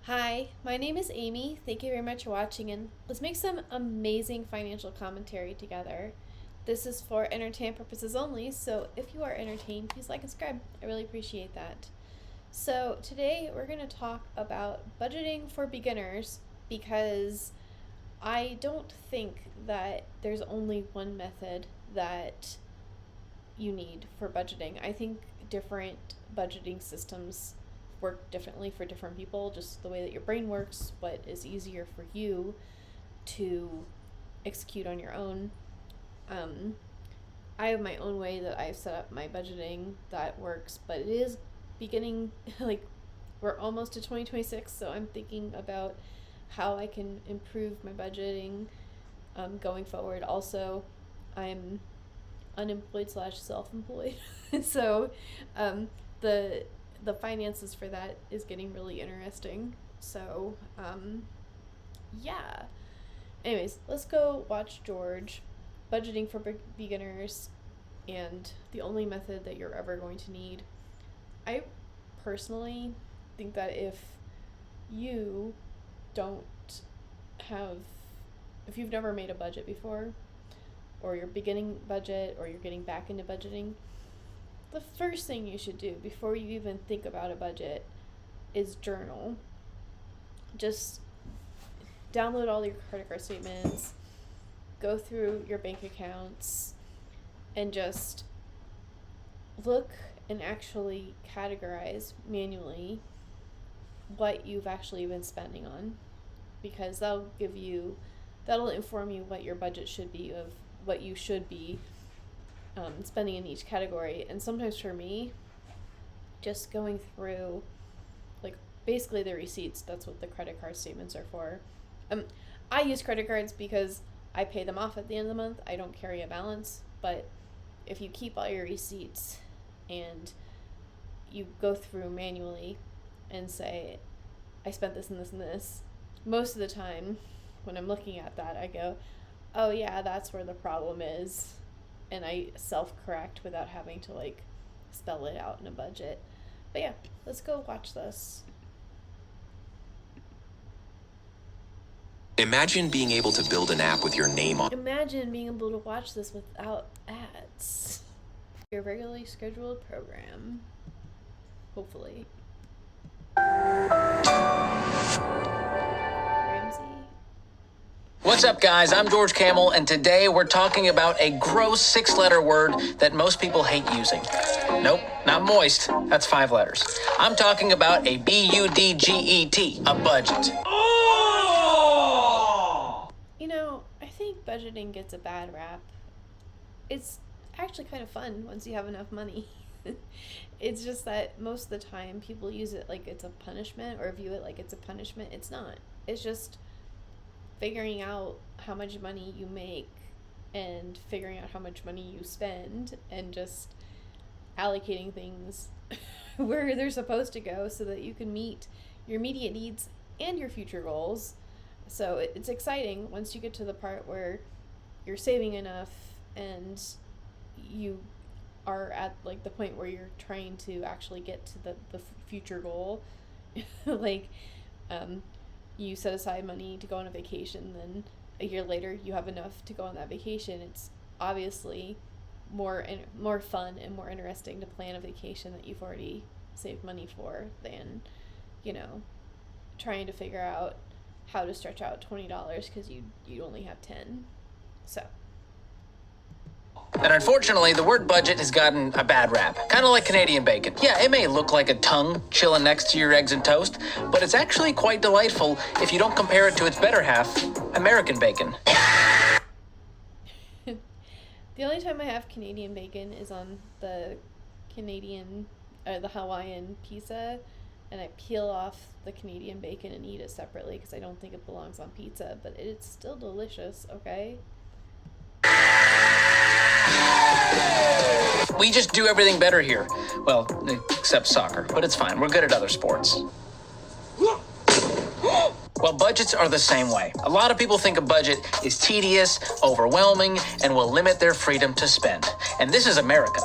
Hi, my name is Amy. Thank you very much for watching, and let's make some amazing financial commentary together. This is for entertainment purposes only, so if you are entertained, please like and subscribe. I really appreciate that. So, today we're going to talk about budgeting for beginners because I don't think that there's only one method that you need for budgeting. I think different budgeting systems work differently for different people, just the way that your brain works, what is easier for you to execute on your own. Um, I have my own way that I've set up my budgeting that works, but it is beginning, like, we're almost to 2026, so I'm thinking about how I can improve my budgeting going forward. Also, I'm unemployed slash self-employed, so um, the the finances for that is getting really interesting. So yeah. Anyways, let's go watch George. Budgeting for beginners, and the only method that you're ever going to need. I personally think that if you don't have, if you've never made a budget before, or you're beginning budget, or you're getting back into budgeting, the first thing you should do before you even think about a budget is journal. Just download all your credit card statements, go through your bank accounts, and just look and actually categorize manually what you've actually been spending on, because that'll inform you what your budget should be, of what you should be spending in each category. And sometimes for me, just going through, like, basically the receipts, that's what the credit card statements are for. I use credit cards because I pay them off at the end of the month. I don't carry a balance. But if you keep all your receipts and you go through manually and say, I spent this and this and this, most of the time when I'm looking at that, I go, oh yeah, that's where the problem is. And I self-correct without having to, like, spell it out in a budget. But yeah, let's go watch this. Imagine being able to build an app with your name on. Imagine being able to watch this without ads. Your regularly scheduled program. Hopefully. Ramsey. What's up, guys? I'm George Camel, and today we're talking about a gross 6-letter word that most people hate using. Nope, not moist. That's 5 letters. I'm talking about a B-U-D-G-E-T, a budget. You know, I think budgeting gets a bad rap. It's actually kind of fun once you have enough money. It's just that most of the time people use it like it's a punishment, or view it like it's a punishment. It's not. It's just figuring out how much money you make and figuring out how much money you spend, and just allocating things where they're supposed to go so that you can meet your immediate needs and your future goals. So it's exciting once you get to the part where you're saving enough and you are at, like, the point where you're trying to actually get to the future goal. Like, you set aside money to go on a vacation, then a year later you have enough to go on that vacation. It's obviously more fun and more interesting to plan a vacation that you've already saved money for than, trying to figure out how to stretch out $20 because you only have 10. So. And unfortunately, the word budget has gotten a bad rap. Kind of like Canadian bacon. Yeah, it may look like a tongue chilling next to your eggs and toast, but it's actually quite delightful if you don't compare it to its better half, American bacon. The only time I have Canadian bacon is on the the Hawaiian pizza, and I peel off the Canadian bacon and eat it separately because I don't think it belongs on pizza, but it's still delicious, okay? We just do everything better here. Well, except soccer, but it's fine. We're good at other sports. Well, budgets are the same way. A lot of people think a budget is tedious, overwhelming, and will limit their freedom to spend. And this is America.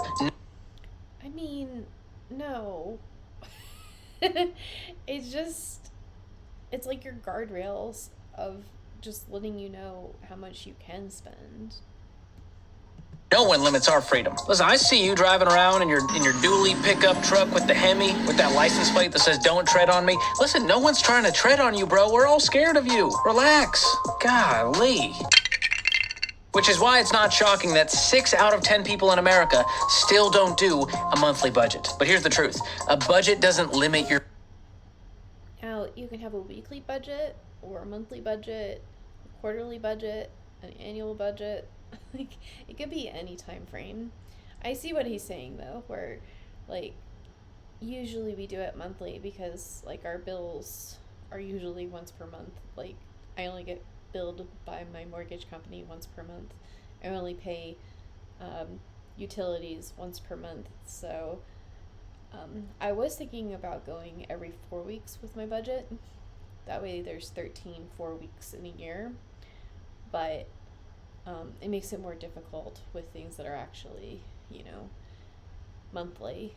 I mean, no. It's just, it's like your guardrails of just letting you know how much you can spend. No one limits our freedom. Listen, I see you driving around in your dually pickup truck with the Hemi, with that license plate that says "Don't tread on me." Listen, no one's trying to tread on you, bro. We're all scared of you. Relax. Golly. Which is why it's not shocking that 6 out of 10 people in America still don't do a monthly budget. But here's the truth. A budget doesn't limit your... Now, you can have a weekly budget, or a monthly budget, a quarterly budget, an annual budget. Like, it could be any time frame. I see what he's saying, though, where, like, usually we do it monthly because, like, our bills are usually once per month. Like, I only get billed by my mortgage company once per month. I only pay utilities once per month. So I was thinking about going every 4 weeks with my budget. That way there's 13 4 weeks in a year. But it makes it more difficult with things that are actually, monthly.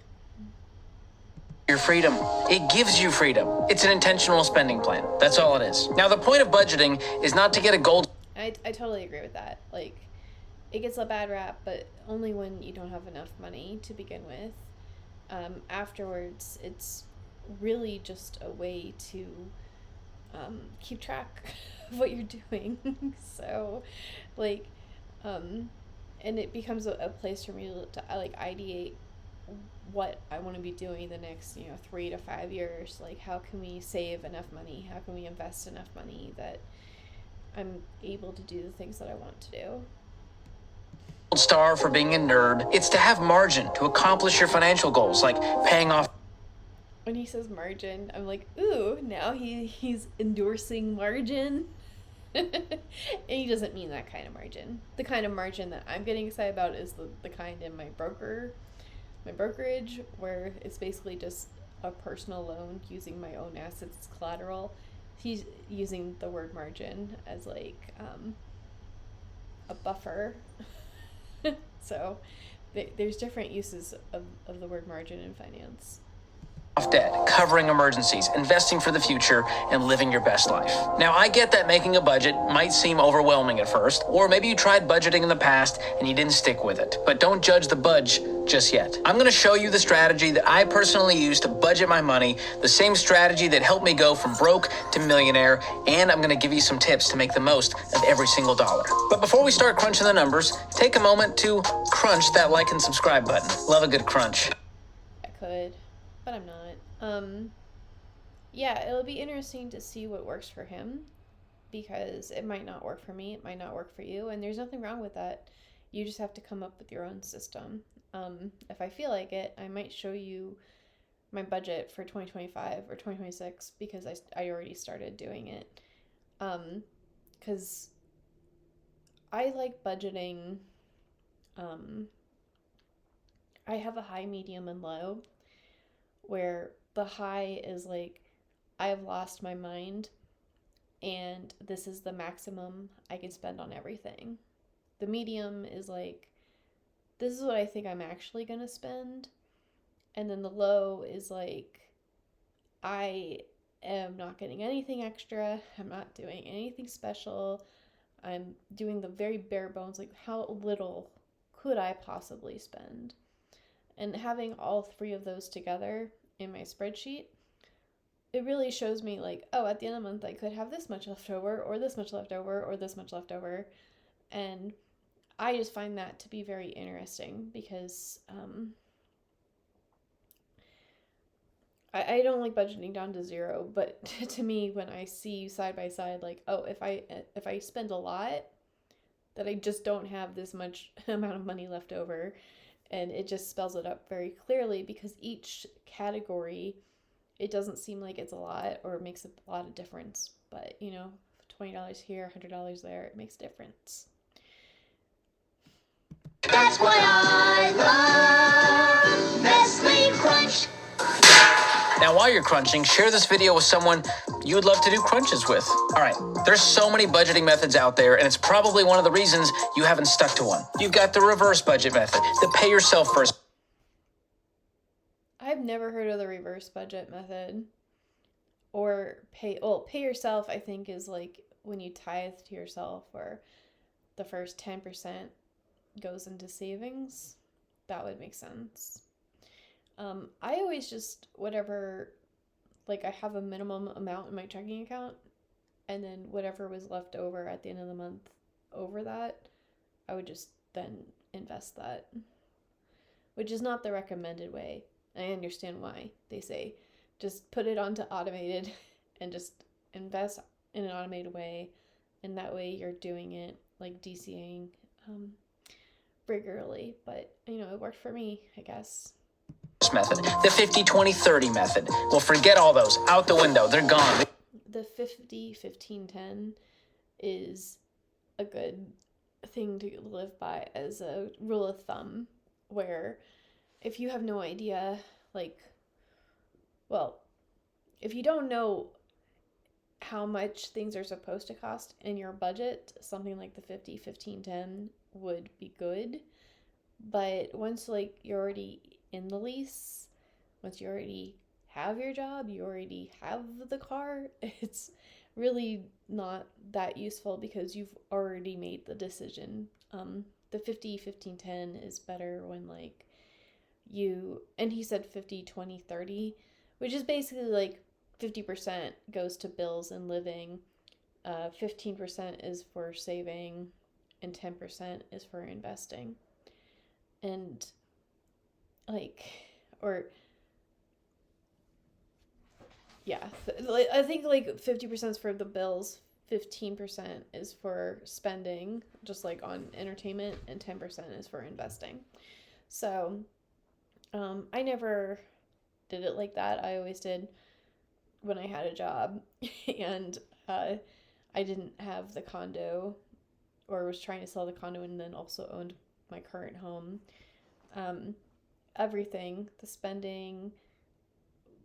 Your freedom. It gives you freedom. It's an intentional spending plan. That's all it is. Now, the point of budgeting is not to get a gold... I totally agree with that. Like, it gets a bad rap, but only when you don't have enough money to begin with. Afterwards, it's really just a way to keep track of what you're doing. So, like, and it becomes a place for me to like ideate what I want to be doing the next 3 to 5 years. Like, how can we save enough money, how can we invest enough money that I'm able to do the things that I want to do. Star for being a nerd. It's to have margin to accomplish your financial goals, like paying off... When he says margin, I'm like, ooh, now he's endorsing margin. And he doesn't mean that kind of margin. The kind of margin that I'm getting excited about is the kind in my brokerage, where it's basically just a personal loan using my own assets as collateral. He's using the word margin as like a buffer. So there's different uses of the word margin in finance. Off debt, covering emergencies, investing for the future, and living your best life. Now, I get that making a budget might seem overwhelming at first, or maybe you tried budgeting in the past and you didn't stick with it. But don't judge the budge just yet. I'm going to show you the strategy that I personally use to budget my money, the same strategy that helped me go from broke to millionaire, and I'm going to give you some tips to make the most of every single dollar. But before we start crunching the numbers, take a moment to crunch that like and subscribe button. Love a good crunch. I could, but I'm not. Yeah, it'll be interesting to see what works for him, because it might not work for me, it might not work for you, and there's nothing wrong with that. You just have to come up with your own system. If I feel like it, I might show you my budget for 2025 or 2026, because I already started doing it. Because I like budgeting. I have a high, medium, and low, where the high is like, I have lost my mind and this is the maximum I can spend on everything. The medium is like, this is what I think I'm actually gonna spend. And then the low is like, I am not getting anything extra, I'm not doing anything special, I'm doing the very bare bones, like how little could I possibly spend? And having all three of those together in my spreadsheet, it really shows me like, oh, at the end of the month I could have this much left over, or this much left over, or this much left over. And I just find that to be very interesting, because I don't like budgeting down to zero, but to me, when I see side by side, like, oh, if I spend a lot, that I just don't have this much amount of money left over. And it just spells it up very clearly, because each category, it doesn't seem like it's a lot or makes a lot of difference. But, $20 here, $100 there, it makes a difference. That's why I love Nestle Crunch. Now, while you're crunching, share this video with someone you would love to do crunches with. All right, there's so many budgeting methods out there, and it's probably one of the reasons you haven't stuck to one. You've got the reverse budget method, the pay yourself first. I've never heard of the reverse budget method. or pay yourself, I think, is like when you tithe to yourself, or the first 10% goes into savings. That would make sense. I always just, whatever, like I have a minimum amount in my checking account, and then whatever was left over at the end of the month over that, I would just then invest that, which is not the recommended way. I understand why they say just put it onto automated and just invest in an automated way, and that way you're doing it like DCAing regularly. But it worked for me, I guess. Method, the 50-20-30 method. Well, forget all those. Out the window. They're gone. The 50-15-10 is a good thing to live by as a rule of thumb, where if you have no idea, if you don't know how much things are supposed to cost in your budget, something like the 50-15-10 would be good. But once you're already in the lease, once you already have your job, you already have the car, it's really not that useful because you've already made the decision. The 50-15-10 is better when and he said 50-20-30, which is basically 50% goes to bills and living, 15% is for saving, and 10% is for investing. And I think 50% is for the bills, 15% is for spending, just on entertainment, and 10% is for investing. So I never did it like that. I always did when I had a job and I didn't have the condo, or was trying to sell the condo and then also owned my current home. Everything, the spending,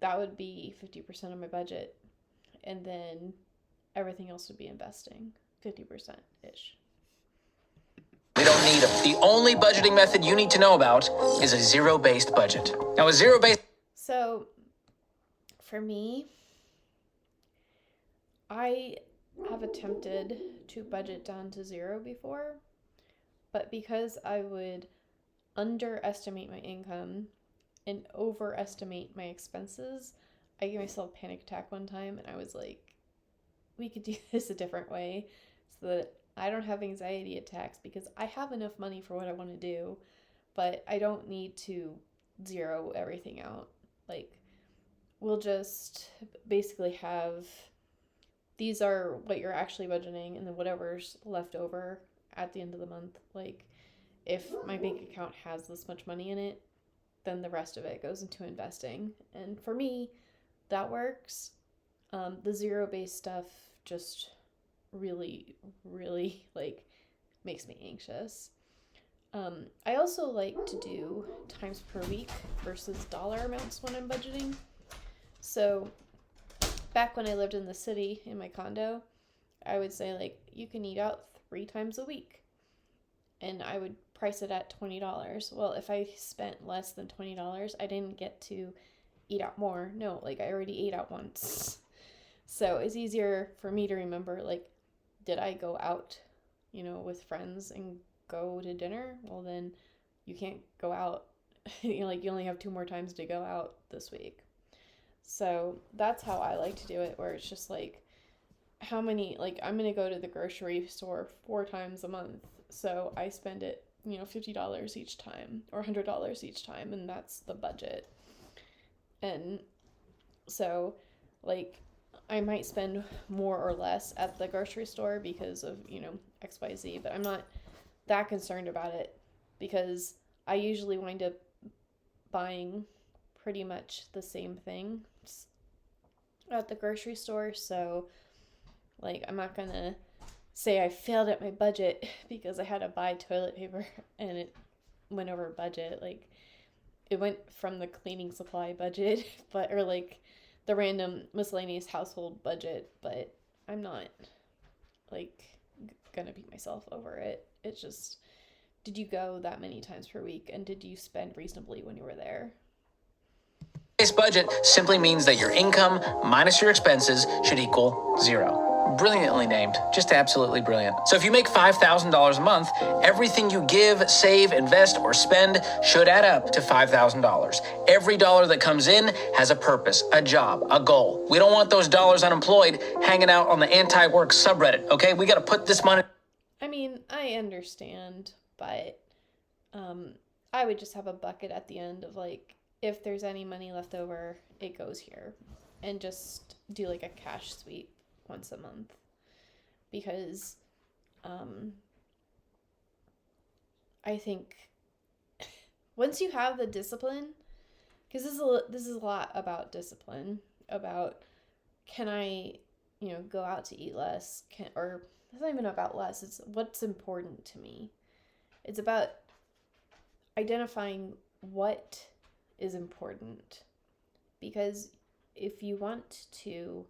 that would be 50% of my budget, and then everything else would be investing, 50%-ish. We don't need them. The only budgeting method you need to know about is a zero-based budget. Now, a zero-based... So, for me, I have attempted to budget down to zero before, but because I would underestimate my income and overestimate my expenses, I gave myself a panic attack one time, and I was like, we could do this a different way so that I don't have anxiety attacks, because I have enough money for what I want to do, but I don't need to zero everything out. We'll just basically have, these are what you're actually budgeting, and then whatever's left over at the end of the month. If my bank account has this much money in it, then the rest of it goes into investing. And for me, that works. The zero-based stuff just really, really makes me anxious. I also like to do times per week versus dollar amounts when I'm budgeting. So back when I lived in the city in my condo, I would say you can eat out 3 times a week, and I would price it at $20. Well, if I spent less than $20, I didn't get to eat out more. No, I already ate out once. So it's easier for me to remember, did I go out, with friends and go to dinner? Well, then you can't go out. You only have 2 more times to go out this week. So that's how I like to do it, where it's just how many, I'm going to go to the grocery store 4 times a month. So I spend it, $50 each time or $100 each time, and that's the budget. And so I might spend more or less at the grocery store because of, XYZ, but I'm not that concerned about it because I usually wind up buying pretty much the same thing at the grocery store. So I'm not gonna say I failed at my budget because I had to buy toilet paper and it went over budget. It went from the cleaning supply budget, or the random miscellaneous household budget, but I'm not gonna beat myself over it. It's just, did you go that many times per week, and did you spend reasonably when you were there? Base budget simply means that your income minus your expenses should equal zero. Brilliantly named, just absolutely brilliant. So if you make $5,000 a month, everything you give, save, invest, or spend should add up to $5,000. Every dollar that comes in has a purpose, a job, a goal. We don't want those dollars unemployed hanging out on the anti-work subreddit, okay? We gotta put this money... I mean, I understand, but I would just have a bucket at the end of like, if there's any money left over, it goes here. And just do like a cash sweep once a month, because I think once you have the discipline, because this is a lot about discipline, about can I, go out to eat less, or it's not even about less, it's what's important to me. It's about identifying what is important, because if you want to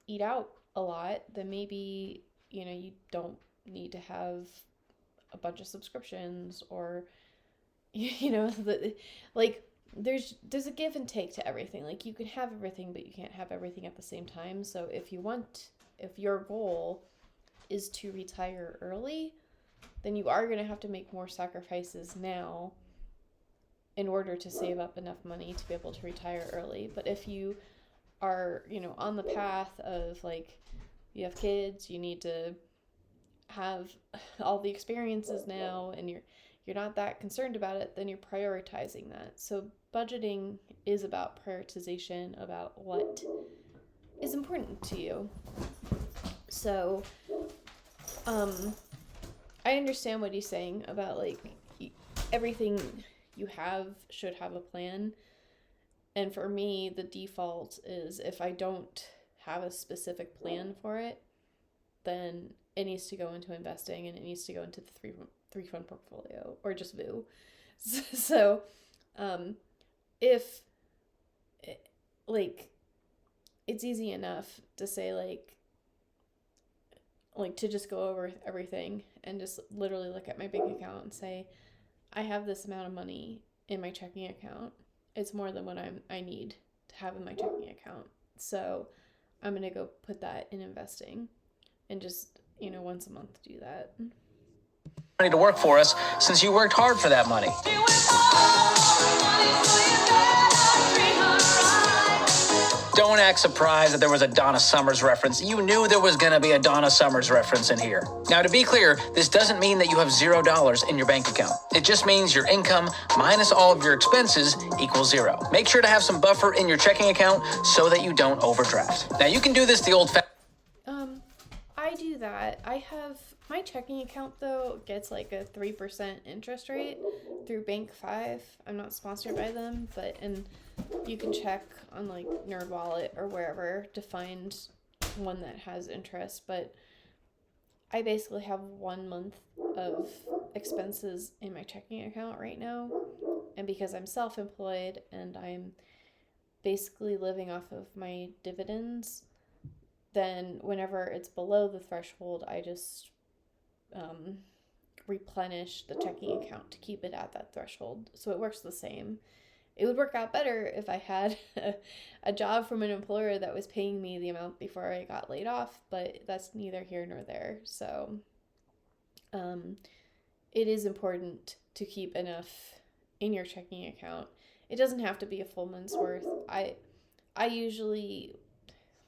eat out a lot, then maybe, you don't need to have a bunch of subscriptions, or, like there's a give and take to everything. Like you can have everything, but you can't have everything at the same time. So if your goal is to retire early, then you are going to have to make more sacrifices now in order to save up enough money to be able to retire early. But if you are, on the path of like, you have kids, you need to have all the experiences now, and you're not that concerned about it, then you're prioritizing that. So budgeting is about prioritization, about what is important to you. So, I understand what he's saying about like everything you have should have a plan. And for me, the default is if I don't have a specific plan for it, then it needs to go into investing, and it needs to go into the three fund portfolio, or just VOO. So, if like it's easy enough to say like to just go over everything and just literally look at my bank account and say, I have this amount of money in my checking account. It's more than what I need to have in my checking account. So I'm going to go put that in investing, and just, once a month do that. Money to work for us, since you worked hard for that money. Don't act surprised that there was a Donna Summers reference. You knew there was going to be a Donna Summers reference in here. Now, to be clear, this doesn't mean that you have $0 in your bank account. It just means your income minus all of your expenses equals zero. Make sure to have some buffer in your checking account so that you don't overdraft. Now, you can do this the old-fashioned... I do that. I have my checking account, though, gets like a 3% interest rate through Bank 5. I'm not sponsored by them, and you can check on like NerdWallet or wherever to find one that has interest. But I basically have 1 month of expenses in my checking account right now. And because I'm self-employed and I'm basically living off of my dividends, then whenever it's below the threshold, I just replenish the checking account to keep it at that threshold. So it works the same. It would work out better if I had a job from an employer that was paying me the amount before I got laid off, but that's neither here nor there. So it is important to keep enough in your checking account. It doesn't have to be a full month's worth. I usually,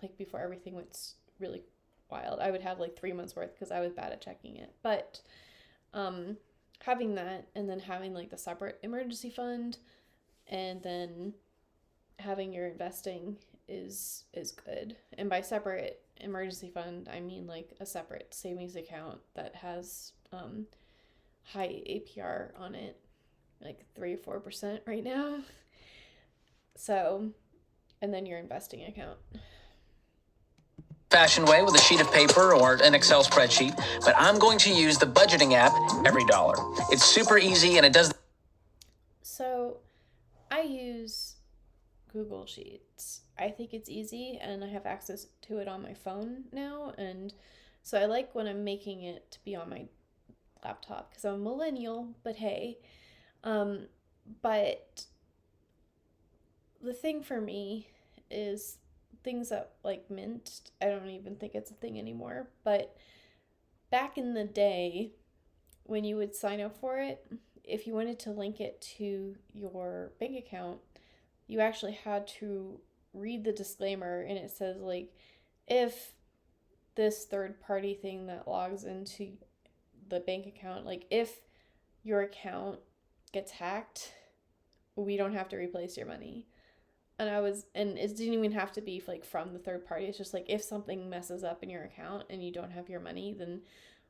like before everything went really wild, I would have like 3 months worth because I was bad at checking it. But having that, and then having like the separate emergency fund, and then having your investing is good. And by separate emergency fund, I mean like a separate savings account that has high APR on it, like 3 or 4% right now. So, and then your investing account. Fashion way with a sheet of paper or an Excel spreadsheet, but I'm going to use the budgeting app EveryDollar. It's super easy and it does... So I use Google Sheets. I think it's easy and I have access to it on my phone now, and so I like when I'm making it to be on my laptop because I'm a millennial, but hey. But the thing for me is things that like Mint, I don't even think it's a thing anymore, but back in the day when you would sign up for it, if you wanted to link it to your bank account, you actually had to read the disclaimer, and it says like, if this third party thing that logs into the bank account, like if your account gets hacked, we don't have to replace your money. And it didn't even have to be like from the third party. It's just like, if something messes up in your account and you don't have your money, then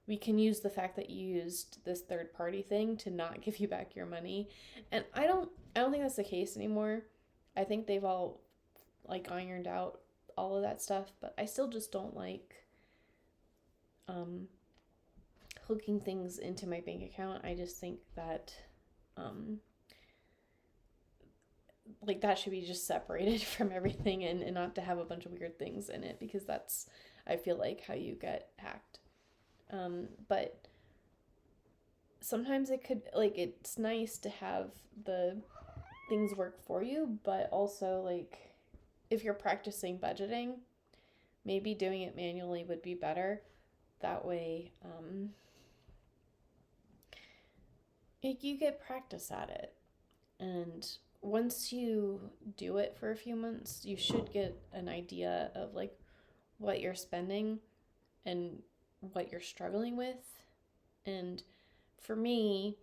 we can use the fact that you used this third party thing to not give you back your money. And I don't think that's the case anymore. I think they've all like ironed out all of that stuff, but I still just don't like hooking things into my bank account. I just think that like that should be just separated from everything, and not to have a bunch of weird things in it, because that's, I feel like, how you get hacked. But sometimes it could, like, it's nice to have the things work for you, but also, like, if you're practicing budgeting, maybe doing it manually would be better. That way, you get practice at it. And once you do it for a few months, you should get an idea of like what you're spending and what you're struggling with. And for me,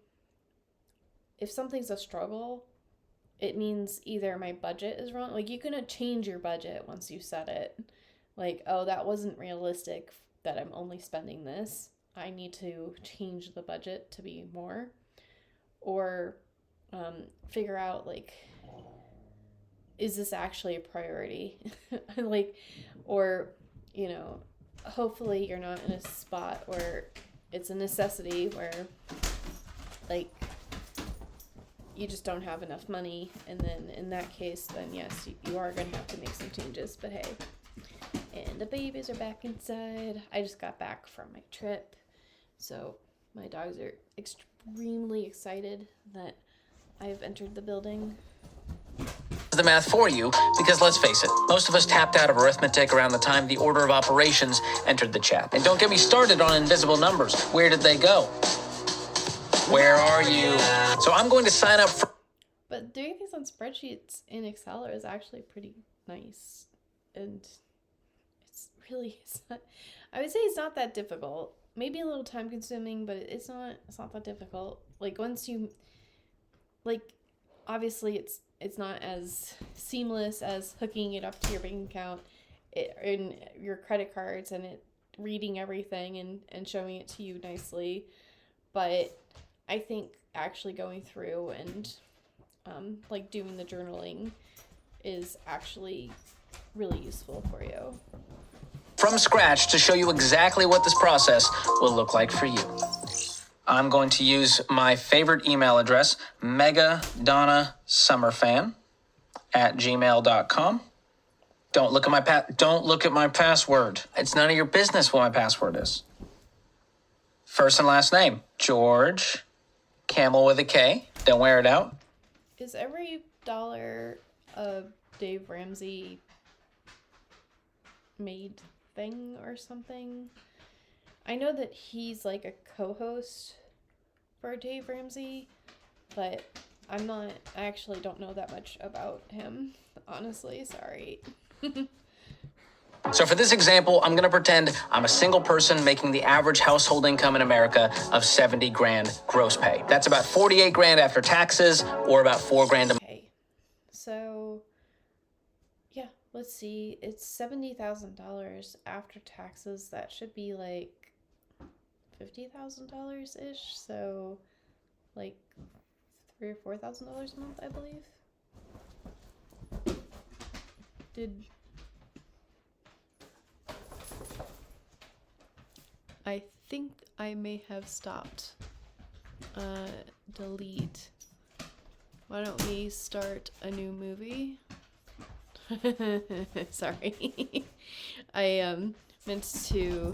if something's a struggle, it means either my budget is wrong. Like, you can change your budget once you set it. Like, oh, that wasn't realistic that I'm only spending this. I need to change the budget to be more. Or figure out, like, is this actually a priority? Like, or, you know, hopefully you're not in a spot where it's a necessity, where, like, you just don't have enough money, and then in that case, then yes, you are going to have to make some changes. But hey, and the babies are back inside. I just got back from my trip, so my dogs are extremely excited that I've entered the building. The math for you, because let's face it, most of us tapped out of arithmetic around the time the order of operations entered the chat. And don't get me started on invisible numbers. Where did they go? Where are you? So I'm going to sign up for... But doing things on spreadsheets in Excel is actually pretty nice. And it's not, I would say it's not that difficult. Maybe a little time consuming, but it's not that difficult. Like, once you, like, obviously it's not as seamless as hooking it up to your bank account and your credit cards, and it reading everything and showing it to you nicely. But I think actually going through and like doing the journaling is actually really useful for you. From scratch to show you exactly what this process will look like for you. I'm going to use my favorite email address, megadonnasummerfan@gmail.com. Don't look at my password. It's none of your business what my password is. First and last name, George Camel with a K. Don't wear it out. Is every dollar a Dave Ramsey made thing or something? I know that he's like a co-host for Dave Ramsey, but I actually don't know that much about him, honestly, sorry. So for this example, I'm going to pretend I'm a single person making the average household income in America of 70 grand gross pay. That's about 48 grand after taxes, or about 4 grand a month. Okay, so yeah, let's see. It's $70,000 after taxes. That should be like $50,000 ish. So like $3,000 or $4,000 a month, I believe. I think I may have stopped. Delete. Why don't we start a new movie? Sorry. I meant to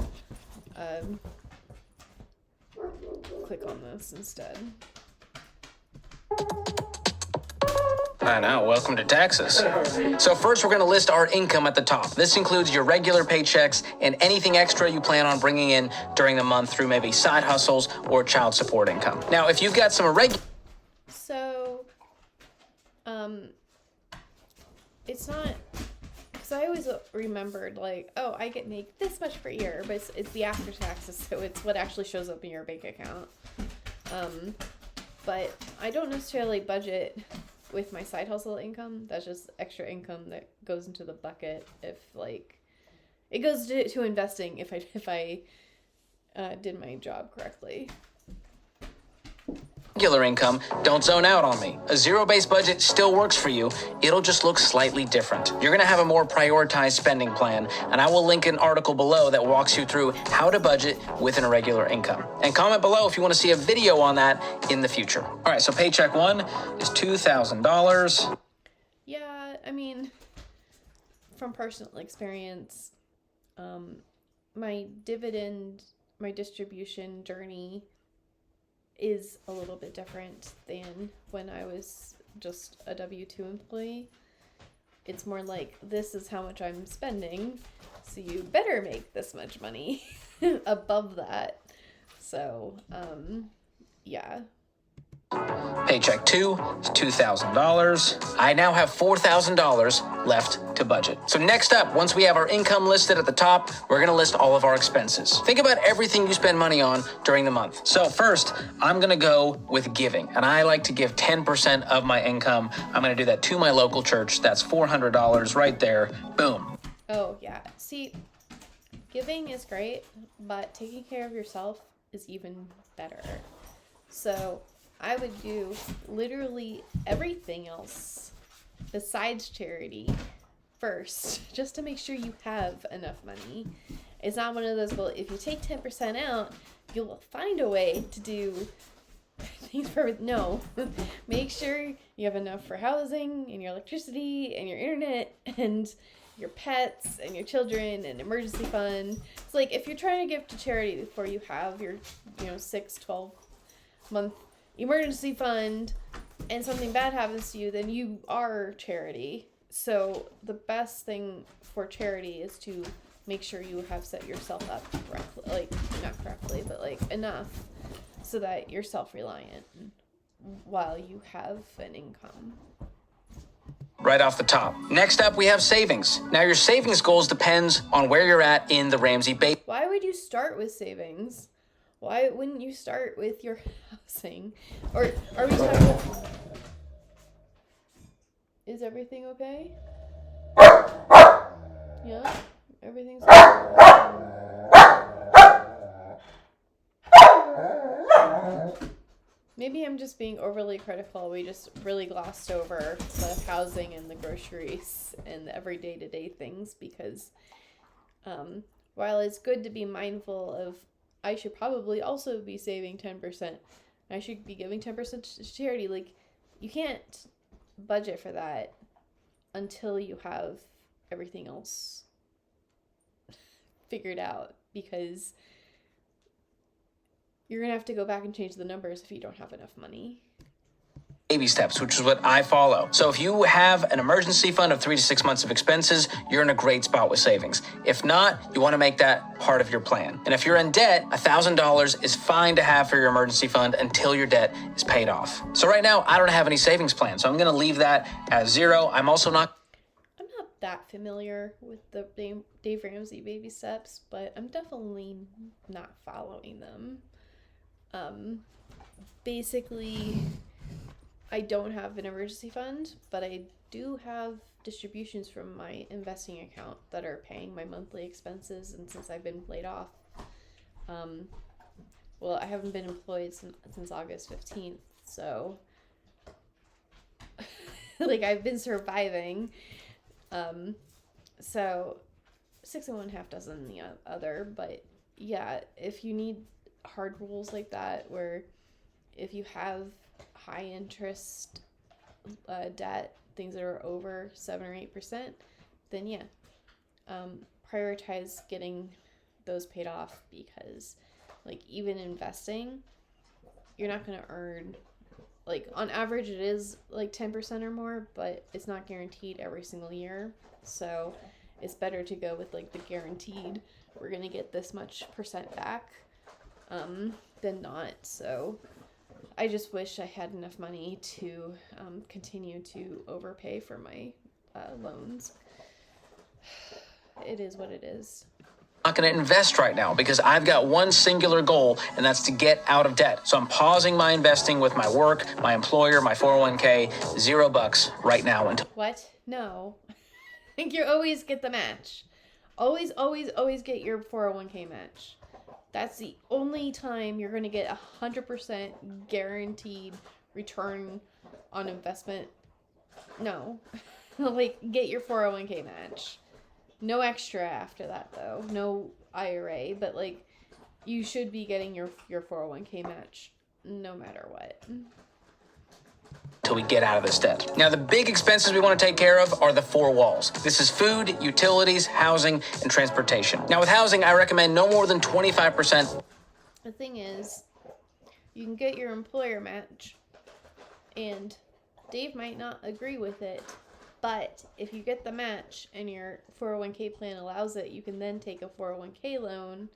click on this instead. I know, welcome to taxes. So first we're going to list our income at the top. This includes your regular paychecks and anything extra you plan on bringing in during the month through maybe side hustles or child support income. Now, if you've got some irregular... So, it's not, because I always remembered, like, oh, I make this much per year, but it's the after taxes, so it's what actually shows up in your bank account. But I don't necessarily budget with my side hustle income. That's just extra income that goes into the bucket if, like, it goes to investing if I did my job correctly. Regular income, don't zone out on me. A zero-based budget still works for you. It'll just look slightly different. You're going to have a more prioritized spending plan, and I will link an article below that walks you through how to budget with an irregular income. And comment below if you want to see a video on that in the future. All right, so paycheck one is $2,000. Yeah, I mean, from personal experience, my distribution journey is a little bit different than when I was just a W-2 employee. It's more like, this is how much I'm spending, so you better make this much money above that. So, yeah. Paycheck two is $2,000. I now have $4,000 left to budget. So next up, once we have our income listed at the top, we're going to list all of our expenses. Think about everything you spend money on during the month. So first, I'm going to go with giving, and I like to give 10% of my income. I'm going to do that to my local church. That's $400 right there. Boom. Oh, yeah. See, giving is great, but taking care of yourself is even better. So I would do literally everything else besides charity first, just to make sure you have enough money. It's not one of those, well, if you take 10% out, you'll find a way to do things for, no. Make sure you have enough for housing and your electricity and your internet and your pets and your children and emergency fund. It's like, if you're trying to give to charity before you have your, 6-12 month emergency fund and something bad happens to you, then you are charity. So the best thing for charity is to make sure you have set yourself up correctly, like not correctly, but like enough so that you're self-reliant while you have an income. Right off the top. Next up, we have savings. Now your savings goals depends on where you're at in the Ramsey base. Why would you start with savings? Why wouldn't you start with your housing? Or are we talking about... Is everything okay? Yeah? Everything's okay? Maybe I'm just being overly critical. We just really glossed over the housing and the groceries and the every day-to-day things because while it's good to be mindful of I should probably also be saving 10%. I should be giving 10% to charity. Like, you can't budget for that until you have everything else figured out, because you're going to have to go back and change the numbers if you don't have enough money. Baby steps, which is what I follow. So if you have an emergency fund of 3 to 6 months of expenses, you're in a great spot with savings. If not, you want to make that part of your plan. And if you're in debt, $1,000 is fine to have for your emergency fund until your debt is paid off. So right now, I don't have any savings plan, so I'm going to leave that as zero. I'm not that familiar with the Dave Ramsey baby steps, but I'm definitely not following them. Basically, I don't have an emergency fund, but I do have distributions from my investing account that are paying my monthly expenses. And since I've been laid off, I haven't been employed since August 15th. So, I've been surviving. So 6 and 1/2 dozen the other, but yeah, if you need hard rules like that, where if you have high interest debt, things that are over 7 or 8%, then yeah, prioritize getting those paid off, because even investing, you're not going to earn like on average it is like 10% or more, but it's not guaranteed every single year. So it's better to go with like the guaranteed, we're gonna get this much percent back, than not. So I just wish I had enough money to continue to overpay for my loans. It is what it is. Not going to invest right now because I've got one singular goal, and that's to get out of debt. So I'm pausing my investing with my work, my employer, my 401k, $0 right now until. What? No. I think you always get the match. Always, always, always get your 401k match. That's the only time you're going to get 100% guaranteed return on investment. No. Like, get your 401k match. No extra after that, though. No IRA, but, like, you should be getting your 401k match no matter what. Till we get out of this debt. Now, the big expenses we want to take care of are the four walls. This is food, utilities, housing, and transportation. Now, with housing, I recommend no more than 25%. The thing is, you can get your employer match, and Dave might not agree with it, but if you get the match and your 401k plan allows it, you can then take a 401k loan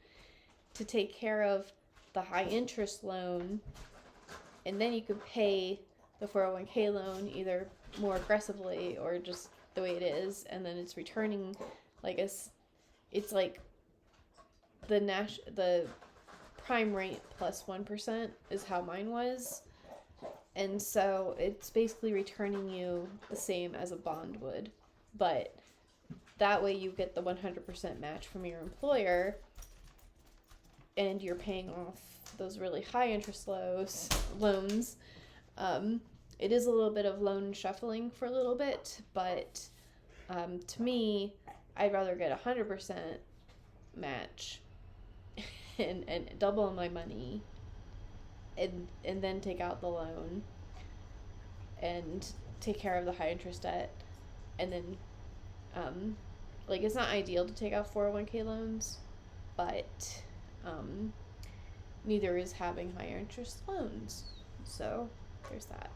to take care of the high interest loan, and then you could pay the 401k loan either more aggressively or just the way it is, and then it's returning like it's like the prime rate plus 1% is how mine was. And so it's basically returning you the same as a bond would, but that way you get the 100% match from your employer, and you're paying off those really high interest loans. It is a little bit of loan shuffling for a little bit, but to me, I'd rather get 100% match and double my money, and then take out the loan and take care of the high interest debt, and then like, it's not ideal to take out 401k loans, but neither is having higher interest loans. So there's that.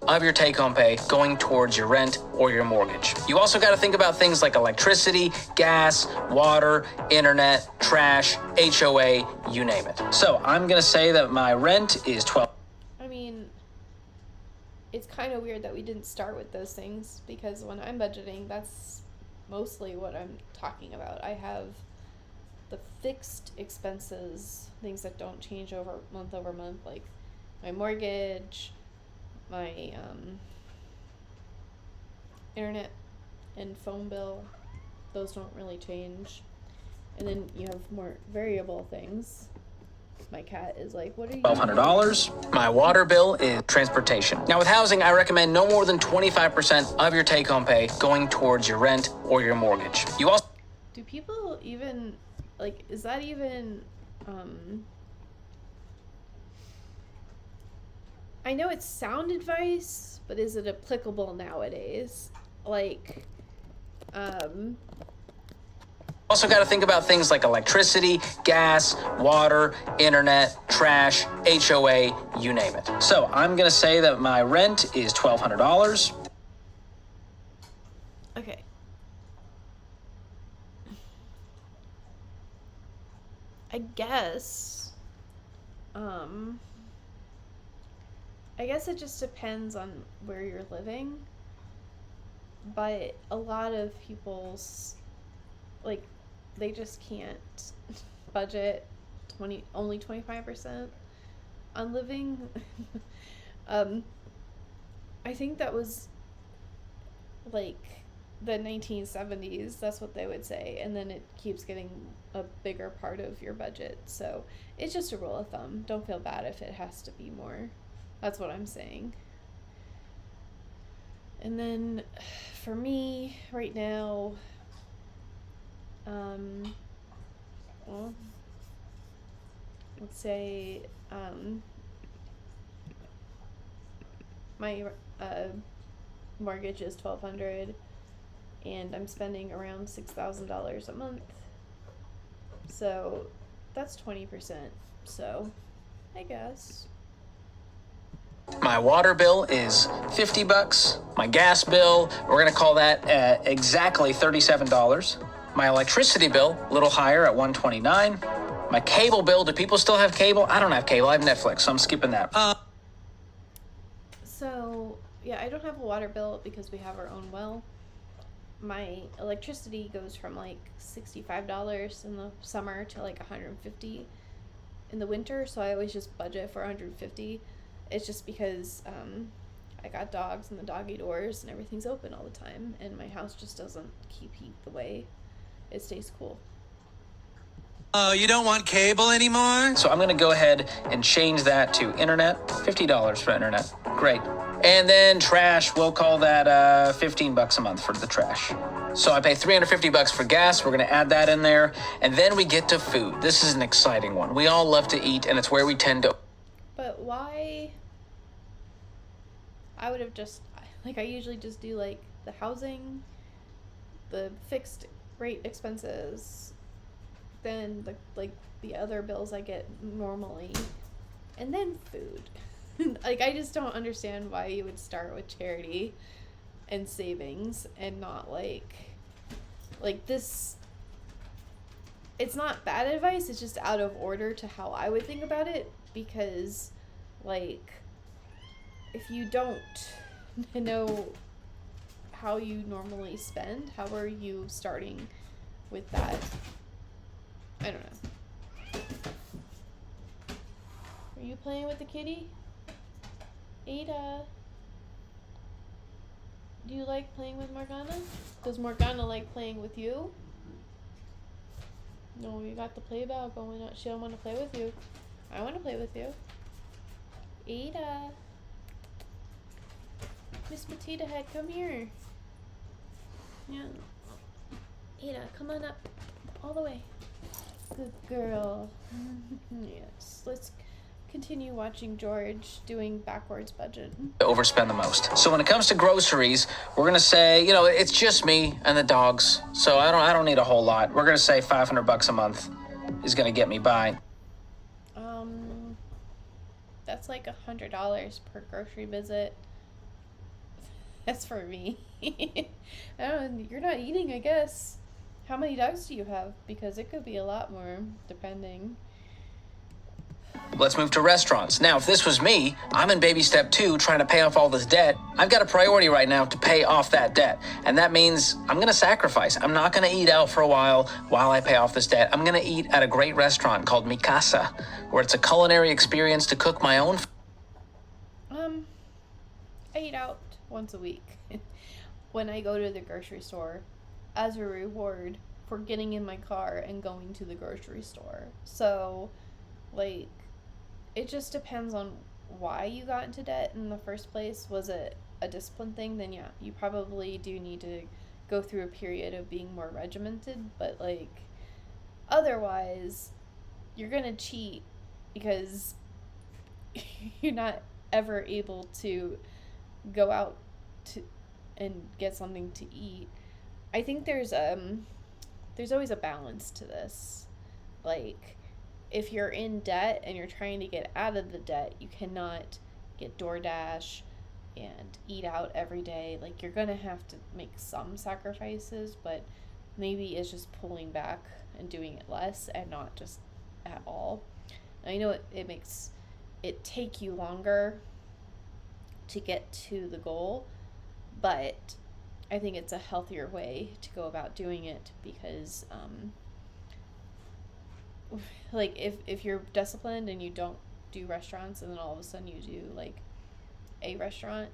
Of your take-home pay going towards your rent or your mortgage. You also got to think about things like electricity, gas, water, internet, trash, HOA, you name it. So I'm going to say that my rent is $12. I mean, it's kind of weird that we didn't start with those things, because when I'm budgeting, that's mostly what I'm talking about. I have the fixed expenses, things that don't change over month, like my mortgage, my internet and phone bill. Those don't really change. And then you have more variable things. My cat is like, what are you $1,200. My water bill is transportation. Now, with housing, I recommend no more than 25% of your take-home pay going towards your rent or your mortgage. You also. Do people even, like, is that even I know it's sound advice, but is it applicable nowadays? Like, Also got to think about things like electricity, gas, water, internet, trash, HOA, you name it. So I'm going to say that my rent is $1,200. okay. I guess it just depends on where you're living, but a lot of people's, like, they just can't budget only 25% on living. I think that was like the 1970s, that's what they would say, and then it keeps getting a bigger part of your budget. So it's just a rule of thumb. Don't feel bad if it has to be more. That's what I'm saying. And then for me right now, well, let's say my mortgage is $1,200, and I'm spending around $6,000 a month. So that's 20%. So I guess My water bill is $50. My gas bill, we're gonna call that exactly $37. My electricity bill, a little higher at $129. My cable bill, do people still have cable? I don't have cable, I have Netflix, so I'm skipping that. So, yeah, I don't have a water bill because we have our own well. My electricity goes from like $65 in the summer to like $150 in the winter, so I always just budget for $150. It's just because I got dogs and the doggy doors and everything's open all the time, and my house just doesn't keep heat the way it stays cool. Oh, you don't want cable anymore? So I'm gonna go ahead and change that to internet, $50 for internet, great. And then trash, we'll call that $15 a month for the trash. So I pay $350 for gas, we're gonna add that in there. And then we get to food. This is an exciting one. We all love to eat, and it's where we tend to. But why? I would have just, like, I usually just do like the housing, the fixed rate expenses, then the other bills I get normally, and then food. Like, I just don't understand why you would start with charity and savings and not like this. It's not bad advice, it's just out of order to how I would think about it, because like, if you don't know how you normally spend, how are you starting with that? I don't know. Are you playing with the kitty? Ada. Do you like playing with Morgana? Does Morgana like playing with you? No, you got the play bell going on. She don't want to play with you. I want to play with you. Ada. Miss Potato Head, come here. Yeah. Ada, come on up. All the way. Good girl. Yes. Let's continue watching George doing backwards budget. Overspend the most. So when it comes to groceries, we're gonna say, it's just me and the dogs, so I don't need a whole lot. We're gonna say $500 a month is gonna get me by. That's like $100 per grocery visit. That's for me. I don't know, you're not eating, I guess. How many dogs do you have? Because it could be a lot more, depending. Let's move to restaurants. Now, if this was me, I'm in baby step 2 trying to pay off all this debt. I've got a priority right now to pay off that debt. And that means I'm going to sacrifice. I'm not going to eat out for a while I pay off this debt. I'm going to eat at a great restaurant called Mi Casa, where it's a culinary experience to cook my own. I eat out once a week when I go to the grocery store as a reward for getting in my car and going to the grocery store. So, like, it just depends on why you got into debt in the first place. Was it a discipline thing? Then yeah, you probably do need to go through a period of being more regimented, but like, otherwise you're gonna cheat because you're not ever able to go out to and get something to eat. I think there's always a balance to this. Like, if you're in debt and you're trying to get out of the debt, you cannot get DoorDash and eat out every day. Like, you're gonna have to make some sacrifices, but maybe it's just pulling back and doing it less and not just at all. I know it makes it take you longer to get to the goal, but I think it's a healthier way to go about doing it, because like, if you're disciplined and you don't do restaurants, and then all of a sudden you do like a restaurant,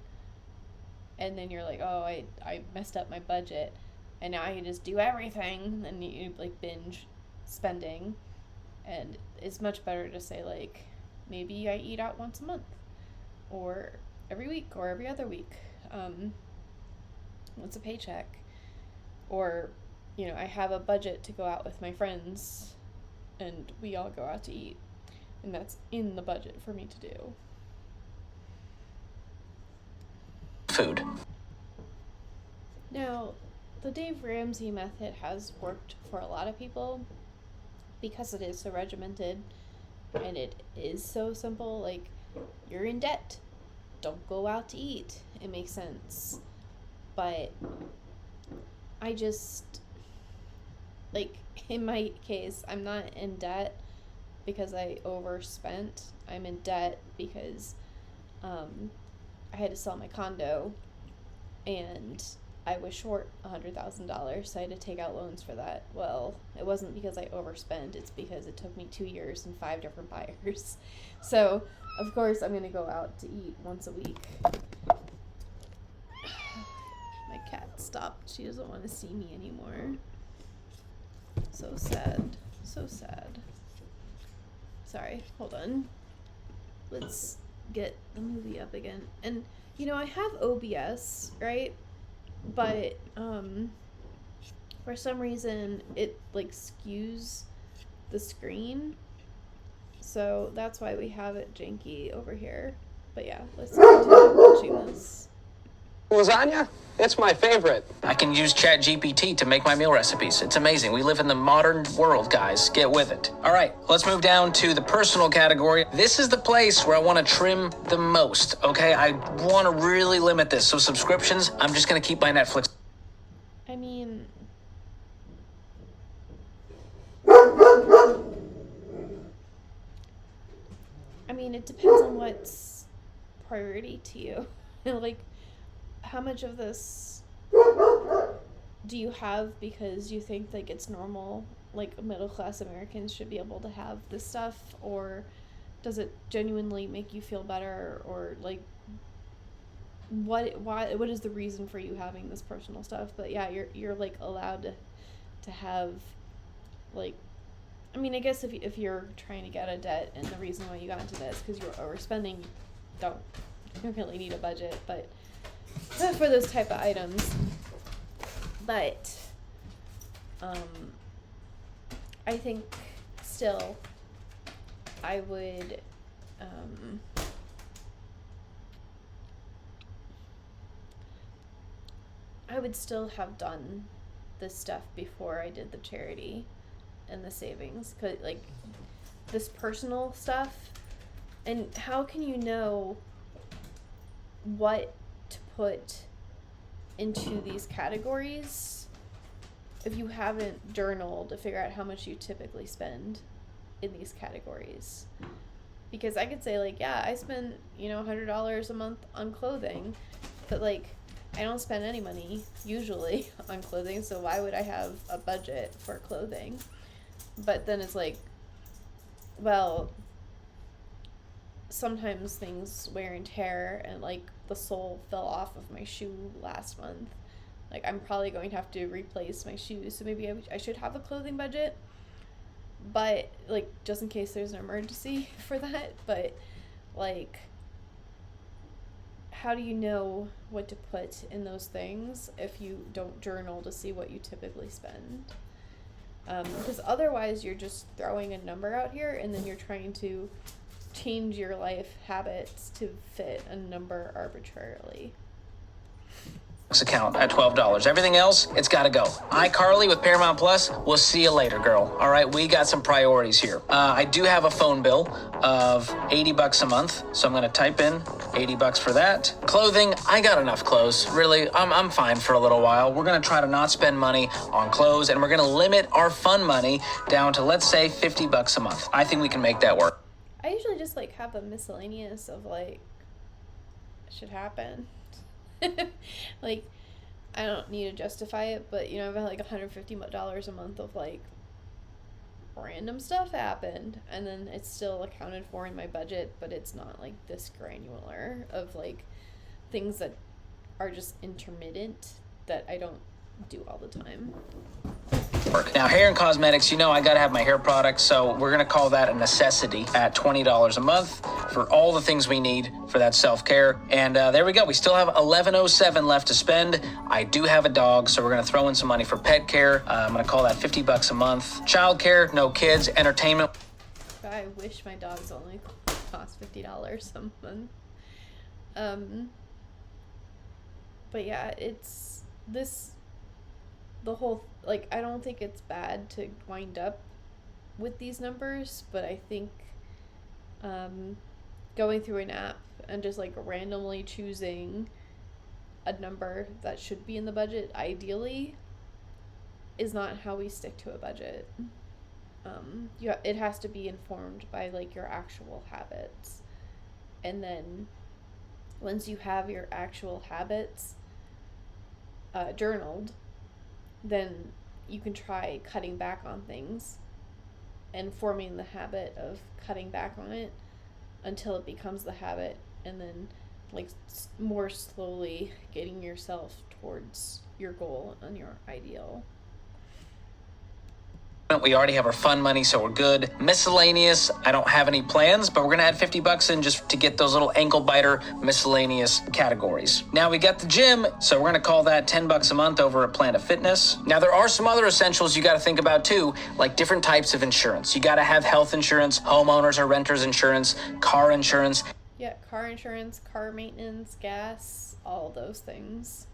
and then you're like, oh, I messed up my budget and now I can just do everything, and you like binge spending. And it's much better to say, like, maybe I eat out once a month or every week or every other week, once a paycheck, or I have a budget to go out with my friends and we all go out to eat, and that's in the budget for me to do. Food. Now, the Dave Ramsey method has worked for a lot of people because it is so regimented and it is so simple. Like, you're in debt, don't go out to eat. It makes sense. But I just, like, in my case, I'm not in debt because I overspent. I'm in debt because I had to sell my condo and I was short $100,000, so I had to take out loans for that. Well, it wasn't because I overspent, it's because it took me 2 years and 5 different buyers. So, of course, I'm going to go out to eat once a week. My cat stopped. She doesn't want to see me anymore. So sad. So sad. Sorry, hold on. Let's get the movie up again. And, you know, I have OBS, right? But, for some reason, it, like, skews the screen. So that's why we have it janky over here. But yeah, let's continue watching this. Lasagna? It's my favorite. I can use ChatGPT to make my meal recipes. It's amazing. We live in the modern world, guys. Get with it. All right, let's move down to the personal category. This is the place where I want to trim the most, okay? I want to really limit this. So subscriptions, I'm just going to keep my Netflix. I mean, it depends on what's priority to you. Like, how much of this do you have because you think, like, it's normal, like, middle-class Americans should be able to have this stuff, or does it genuinely make you feel better, or, like, what is the reason for you having this personal stuff? But yeah, you're like allowed to have, like, I mean, I guess if you're trying to get out of debt and the reason why you got into this because you're overspending, you really need a budget, but for those type of items. But I think still I would still have done this stuff before I did the charity and the savings, 'cause, like, this personal stuff, and how can you know what to put into these categories if you haven't journaled to figure out how much you typically spend in these categories? Because I could say, like, yeah, I spend, $100 a month on clothing, but, like, I don't spend any money usually on clothing, so why would I have a budget for clothing? But then it's like, well, sometimes things wear and tear, and, like, the sole fell off of my shoe last month. Like, I'm probably going to have to replace my shoes, so maybe I should have a clothing budget, but, like, just in case there's an emergency for that. But, like, how do you know what to put in those things if you don't journal to see what you typically spend? Because otherwise you're just throwing a number out here, and then you're trying to change your life habits to fit a number arbitrarily. Account at $12. Everything else, it's got to go. iCarly with Paramount Plus, we'll see you later, girl. All right, we got some priorities here. I do have a phone bill of $80 a month, so I'm going to type in $80 for that. Clothing, I got enough clothes. Really, I'm fine for a little while. We're going to try to not spend money on clothes, and we're going to limit our fun money down to, let's say, $50 a month. I think we can make that work. I usually just, like, have a miscellaneous of, like, should happen. Like, I don't need to justify it, but, I've got, like, $150 a month of, like, random stuff happened, and then it's still accounted for in my budget, but it's not, like, this granular of, like, things that are just intermittent that I don't do all the time. Now, hair and cosmetics, I got to have my hair products, so we're going to call that a necessity at $20 a month for all the things we need for that self-care. And there we go. We still have $11.07 left to spend. I do have a dog, so we're going to throw in some money for pet care. I'm going to call that $50 a month. Child care, no kids, entertainment. I wish my dogs only cost $50 a month. But yeah, it's this... the whole, like, I don't think it's bad to wind up with these numbers, but I think going through an app and just like randomly choosing a number that should be in the budget ideally is not how we stick to a budget. It has to be informed by like your actual habits, and then once you have your actual habits journaled, then you can try cutting back on things and forming the habit of cutting back on it until it becomes the habit, and then like more slowly getting yourself towards your goal and your ideal. We already have our fun money, so we're good. Miscellaneous, I don't have any plans, but we're gonna add $50 in just to get those little ankle biter miscellaneous categories. Now we got the gym, so we're gonna call that $10 a month over at Planet Fitness. Now there are some other essentials you gotta think about too, like different types of insurance. You gotta have health insurance, homeowners or renters insurance, car insurance. Yeah, car insurance, car maintenance, gas, all those things.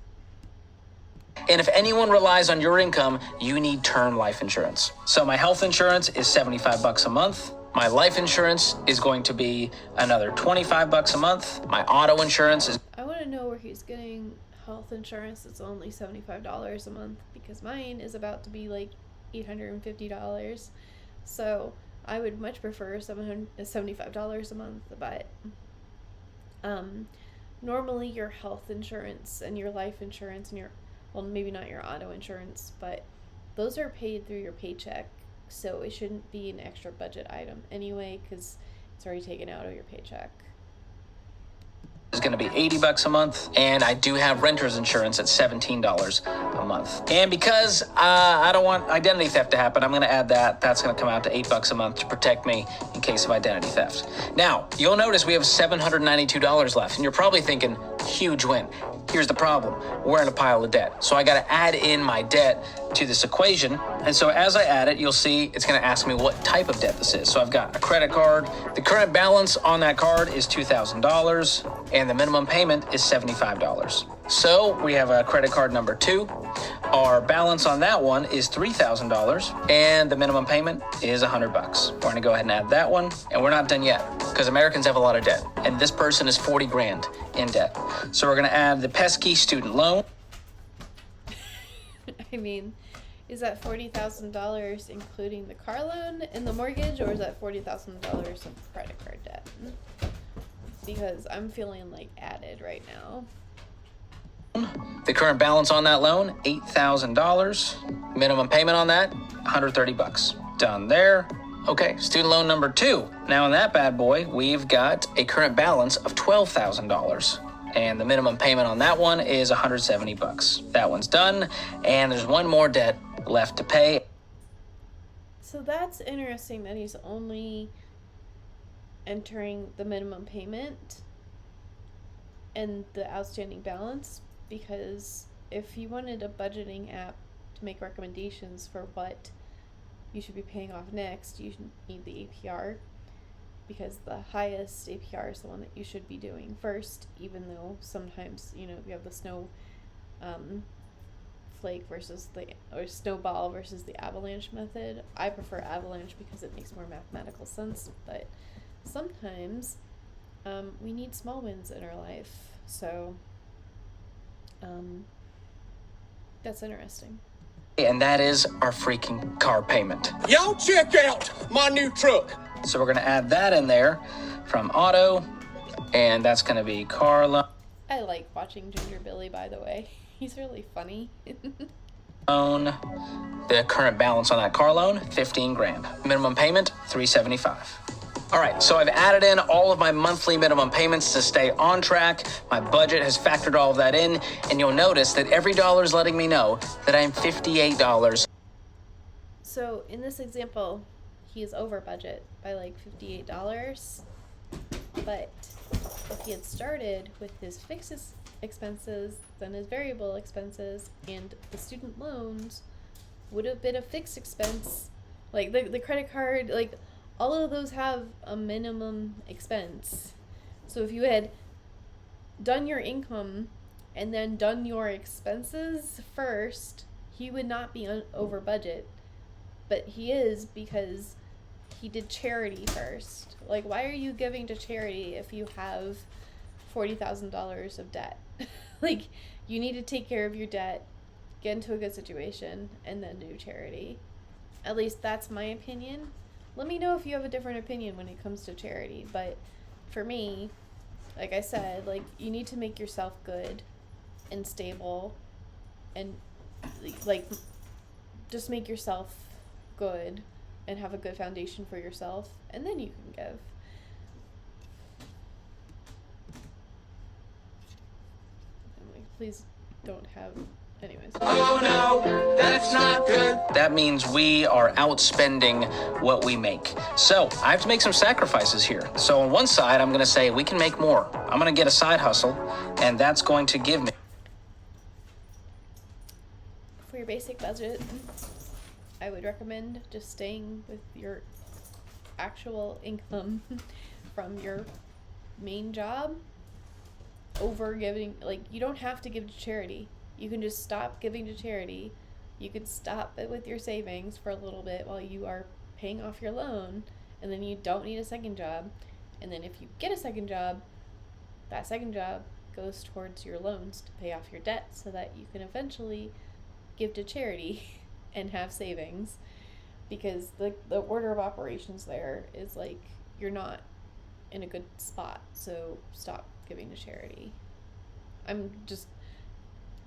And if anyone relies on your income, you need term life insurance. So my health insurance is $75 a month. My life insurance is going to be another $25 a month. My auto insurance is... I want to know where he's getting health insurance that's only $75 a month, because mine is about to be like $850. So I would much prefer $75 a month, but normally your health insurance and your life insurance and your, well, maybe not your auto insurance, but those are paid through your paycheck, so it shouldn't be an extra budget item anyway, because it's already taken out of your paycheck. is going to be $80 a month, and I do have renter's insurance at $17 a month. And because I don't want identity theft to happen, I'm going to add that. That's going to come out to $8 a month to protect me in case of identity theft. Now, you'll notice we have $792 left, and you're probably thinking, huge win. Here's the problem. We're in a pile of debt. So I got to add in my debt to this equation. And so as I add it, you'll see it's going to ask me what type of debt this is. So I've got a credit card. The current balance on that card is $2,000, and the minimum payment is $75. So we have a credit card number 2. Our balance on that one is $3,000, and the minimum payment is $100. We're going to go ahead and add that one, and we're not done yet because Americans have a lot of debt, and this person is 40 grand in debt. So we're going to add the pesky student loan. I mean, is that $40,000 including the car loan and the mortgage, or is that $40,000 of credit card debt? Because I'm feeling like added right now. The current balance on that loan, $8,000. Minimum payment on that, $130. Done there. Okay, student loan number 2. Now in that bad boy, we've got a current balance of $12,000. And the minimum payment on that one is $170. That one's done, and there's one more debt left to pay. So that's interesting that he's only entering the minimum payment and the outstanding balance, because if you wanted a budgeting app to make recommendations for what you should be paying off next, you need the APR, because the highest APR is the one that you should be doing first, even though sometimes, you have the snow flake versus or snowball versus the avalanche method. I prefer avalanche because it makes more mathematical sense, but sometimes we need small wins in our life. So that's interesting. And that is our freaking car payment. Y'all check out my new truck. So we're going to add that in there from auto, and that's going to be car loan. I like watching Ginger Billy, by the way. He's really funny. The current balance on that car loan, 15 grand. Minimum payment, $375. All right, so I've added in all of my monthly minimum payments to stay on track. My budget has factored all of that in, and you'll notice that every dollar is letting me know that I'm $58. So in this example, he is over budget by like $58, but if he had started with his fixed expenses, then his variable expenses and the student loans would have been a fixed expense. Like the credit card, like all of those have a minimum expense. So if you had done your income and then done your expenses first, he would not be over budget. But he is, because he did charity first. Like, why are you giving to charity if you have $40,000 of debt? Like, you need to take care of your debt, get into a good situation, and then do charity. At least that's my opinion. Let me know if you have a different opinion when it comes to charity. But for me, like I said, like, you need to make yourself good and stable and, like, just make yourself good and have a good foundation for yourself, and then you can give. I'm like, please don't have, anyways. Oh no, that's not good. That means we are outspending what we make. So I have to make some sacrifices here. So on one side, I'm going to say we can make more. I'm going to get a side hustle, and that's going to give me. For your basic budget, I would recommend just staying with your actual income from your main job over giving. Like, you don't have to give to charity. You can just stop giving to charity. You could stop it with your savings for a little bit while you are paying off your loan, and then you don't need a second job. And then if you get a second job, that second job goes towards your loans to pay off your debt so that you can eventually give to charity and have savings, because the order of operations there is like, you're not in a good spot, so stop giving to charity. I'm just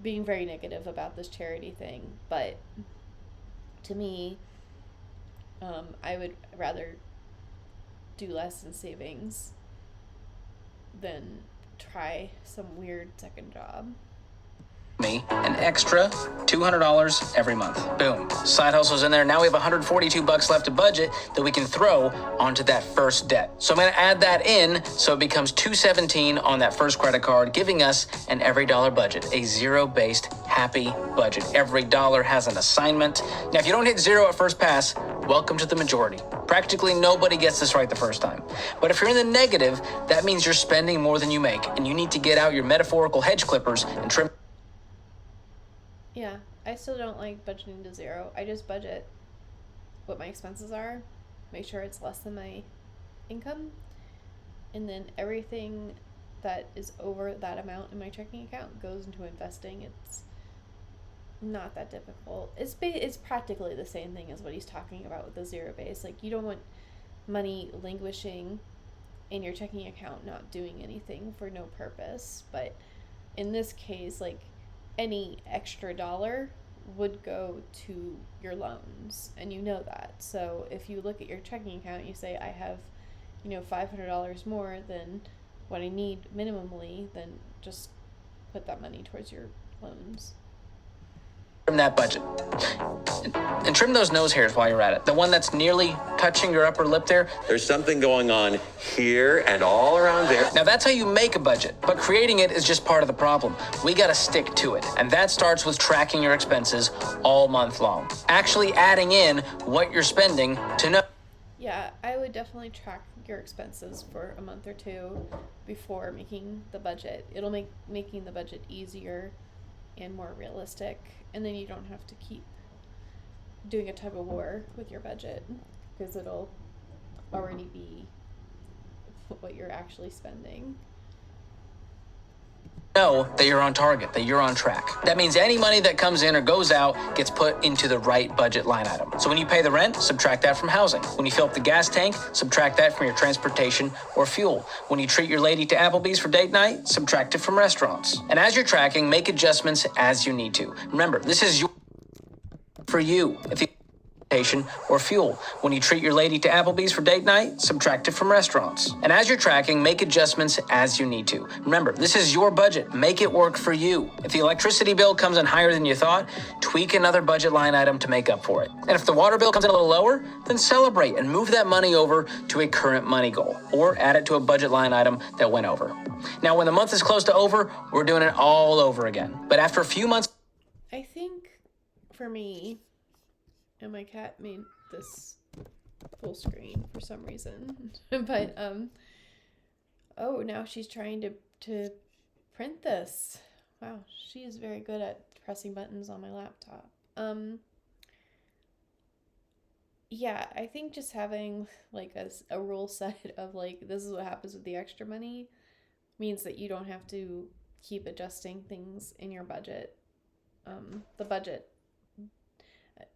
being very negative about this charity thing, but to me, I would rather do less in savings than try some weird second job. Me an extra $200 every month. Boom. Side hustle's in there. Now we have $142 left to budget that we can throw onto that first debt. So I'm going to add that in so it becomes $217 on that first credit card, giving us an every dollar budget, a zero-based happy budget. Every dollar has an assignment. Now, if you don't hit zero at first pass, welcome to the majority. Practically nobody gets this right the first time. But if you're in the negative, that means you're spending more than you make, and you need to get out your metaphorical hedge clippers and trim. Yeah, I still don't like budgeting to zero. I just budget what my expenses are, make sure it's less than my income, and then everything that is over that amount in my checking account goes into investing. It's not that difficult. It's practically the same thing as what he's talking about with the zero base. Like, you don't want money languishing in your checking account not doing anything for no purpose. But in this case, like, any extra dollar would go to your loans, and you know that. So if you look at your checking account, you say, I have, $500 more than what I need minimally, then just put that money towards your loans. Trim that budget. And trim those nose hairs while you're at it. The one that's nearly touching your upper lip there. There's something going on here and all around there. Now, that's how you make a budget, but creating it is just part of the problem. We got to stick to it. And that starts with tracking your expenses all month long. Actually adding in what you're spending to know. Yeah, I would definitely track your expenses for a month or two before making the budget. It'll make making the budget easier and more realistic, and then you don't have to keep doing a tug of war with your budget, because it'll already be what you're actually spending. Know that you're on target, that you're on track. That means any money that comes in or goes out gets put into the right budget line item. So when you pay the rent, subtract that from housing. When you fill up the gas tank, subtract that from your transportation or fuel. When you treat your lady to Applebee's for date night, subtract it from restaurants. And as you're tracking, make adjustments as you need to. Remember, this is for you. If you or fuel. When you treat your lady to Applebee's for date night, subtract it from restaurants. And as you're tracking, make adjustments as you need to. Remember, this is your budget. Make it work for you. If the electricity bill comes in higher than you thought, tweak another budget line item to make up for it. And if the water bill comes in a little lower, then celebrate and move that money over to a current money goal, or add it to a budget line item that went over. Now, when the month is close to over, we're doing it all over again. But after a few months, I think for me, and my cat made this full screen for some reason. But, oh, now she's trying to print this. Wow, she is very good at pressing buttons on my laptop. yeah, I think just having like a rule set of like this is what happens with the extra money means that you don't have to keep adjusting things in your budget. The budget,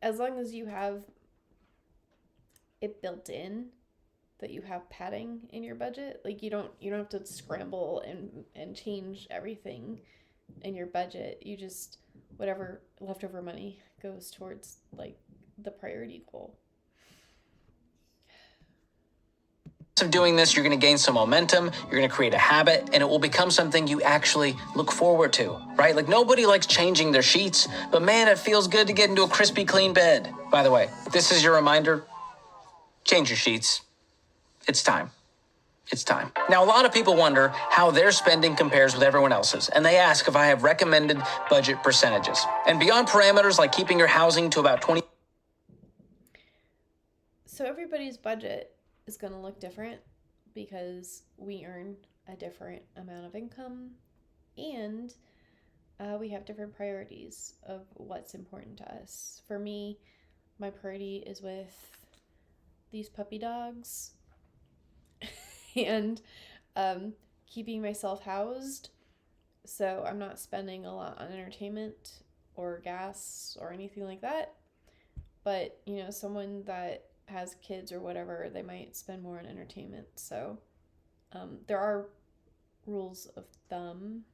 as long as you have it built in that you have padding in your budget, like you don't have to scramble and change everything in your budget. You just whatever leftover money goes towards like the priority goal. Of doing this, you're going to gain some momentum, you're going to create a habit, and it will become something you actually look forward to, right? Like nobody likes changing their sheets, but man, it feels good to get into a crispy clean bed. By the way, this is your reminder. Change your sheets. It's time. It's time. Now, a lot of people wonder how their spending compares with everyone else's, and they ask if I have recommended budget percentages. And beyond parameters like keeping your housing to about 20. So everybody's budget is going to look different because we earn a different amount of income, and we have different priorities of what's important to us. For me, my priority is with these puppy dogs and keeping myself housed, so I'm not spending a lot on entertainment or gas or anything like that. But someone that has kids or whatever, they might spend more on entertainment. So there are rules of thumb.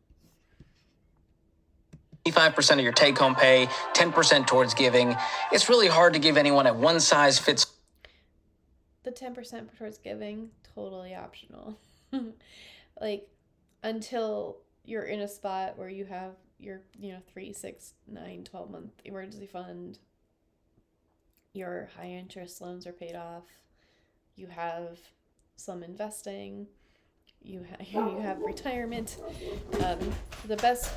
25% of your take-home pay, 10% towards giving. It's really hard to give anyone a one-size-fits. The 10% towards giving, totally optional. Like, until you're in a spot where you have your 3, 6, 9, 12-month emergency fund, your high interest loans are paid off, you have some investing, you have retirement. The best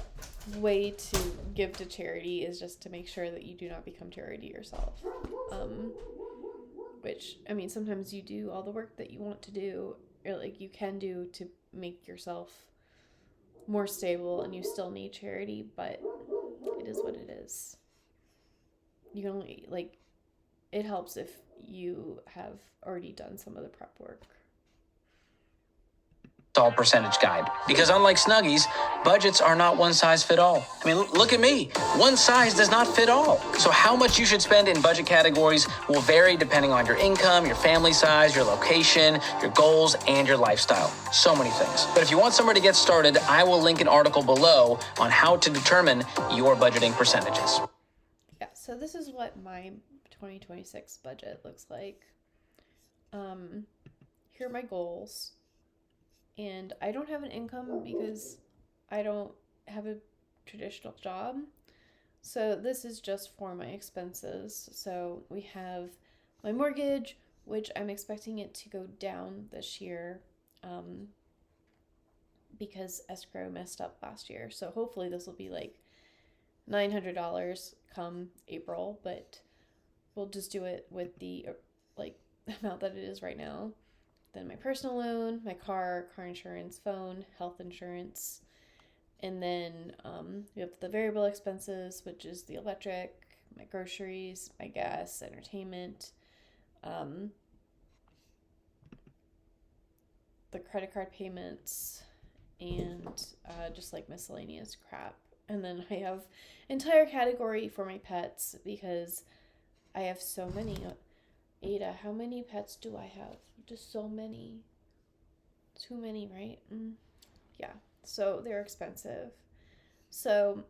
way to give to charity is just to make sure that you do not become charity yourself. Which, I mean, sometimes you do all the work that you want to do, or like you can do to make yourself more stable, and you still need charity, but it is what it is. You can only, like, it helps if you have already done some of the prep work. All percentage guide, because unlike Snuggies, budgets are not one size fit all. I mean, look at me. One size does not fit all. So how much you should spend in budget categories will vary depending on your income, your family size, your location, your goals, and your lifestyle. So many things. But if you want somewhere to get started, I will link an article below on how to determine your budgeting percentages. Yeah, so this is what my 2026 budget looks like. Here are my goals. And I don't have an income because I don't have a traditional job. So this is just for my expenses. So we have my mortgage, which I'm expecting it to go down this year because escrow messed up last year. So hopefully this will be like $900 come April, but we'll just do it with the like amount that it is right now. Then my personal loan, my car insurance, phone, health insurance. And then we have the variable expenses, which is the electric, my groceries, my gas, entertainment, the credit card payments, and just like miscellaneous crap. And then I have entire category for my pets because I have so many. Ada, how many pets do I have? Just so many. Too many, right? Yeah. So they're expensive. So